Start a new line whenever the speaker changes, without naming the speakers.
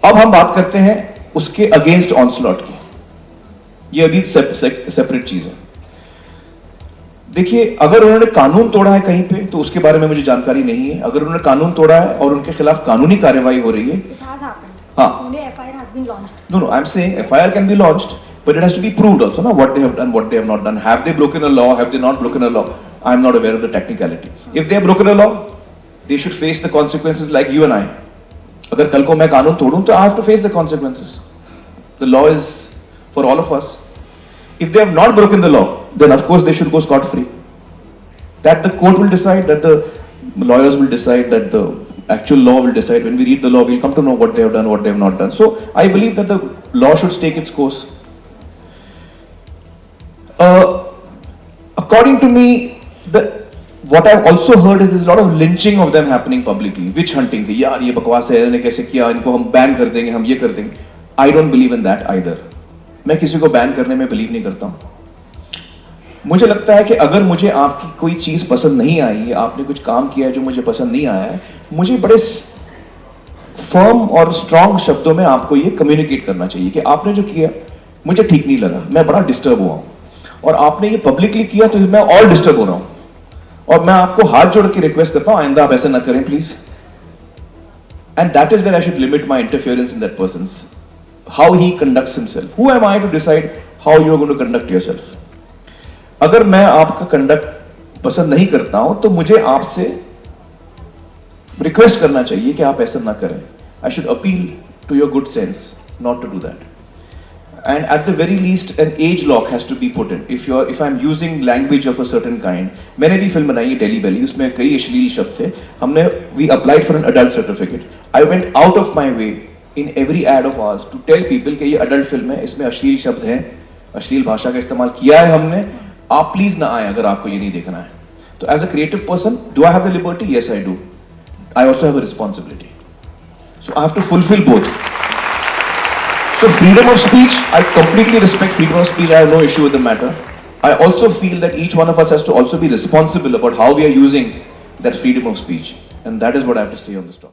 अब हम बात करते हैं उसके अगेंस्ट ऑनस्लॉट की। ये अभी सेपरेट चीज है। देखिए, अगर उन्होंने कानून तोड़ा है कहीं पे तो उसके बारे में मुझे जानकारी नहीं है। अगर उन्होंने कानून तोड़ा है और उनके खिलाफ कानूनी कार्यवाही हो रही है, हाँ, no, I'm saying FIR can be launched, but it has to be proved also, na, what they have done, what they have not done. Have they broken a law? Have they not broken a law? I'm not aware of the technicality. If they have broken a law, they should face the consequences like you and I. अगर कल को मैं कानून तोड़ूं तो I have to face the consequences. The law is for all of us. If they have not broken the law, then of course they should go scot-free. That the court will decide, that the lawyers will decide, that the actual law will decide. When we read the law, we'll come to know what they have done, what they have not done. So I believe that the law should take its course. According to me, what I've also heard is there's a lot of lynching of them happening publicly, witch hunting. कि यार ये बकवास है, इन्होंने कैसे किया, इनको हम बैन कर देंगे, हम ये कर देंगे. I don't believe in that either. मैं किसी को बैन करने में बिलीव नहीं करता हूँ। मुझे लगता है कि अगर मुझे आपकी कोई चीज पसंद नहीं आई, आपने कुछ काम किया है जो मुझे पसंद नहीं आया है, मुझे बड़े फर्म और स्ट्रॉन्ग शब्दों में आपको ये कम्युनिकेट करना चाहिए कि आपने जो किया मुझे ठीक नहीं लगा, मैं बड़ा डिस्टर्ब हुआ हूं, और आपने ये पब्लिकली किया तो मैं और डिस्टर्ब हो रहा हूं, और मैं आपको हाथ जोड़ के रिक्वेस्ट करता हूं आइंदा आप ऐसा ना करें please. And that is where I should limit my interference in that person, how he conducts himself. Who am I to decide how you are going to conduct yourself? अगर मैं आपका कंडक्ट पसंद नहीं करता हूं तो मुझे आपसे रिक्वेस्ट करना चाहिए कि आप ऐसा ना करें। I should appeal to your good sense not to do that. And at the very least an age lock has to be put in if I am using language of a certain kind. मैंने भी film बनाई है daily बेली, उसमें कई अश्लील शब्द थे। हमने we applied for an adult certificate. I went out of my way in every ad of ours to tell people कि ये अडल्ट फिल्म है, इसमें अश्लील शब्द हैं, अश्लील भाषा का इस्तेमाल किया है हमने, आप प्लीज ना आए अगर आपको ये नहीं देखना है। तो as a creative person, do I have the liberty? Yes I do. I also have a responsibility, so I have to fulfil both. So freedom of speech, I completely respect freedom of speech. I have no issue with the matter. I also feel that each one of us has to also be responsible about how we are using that freedom of speech, and that is what I have to say on this topic.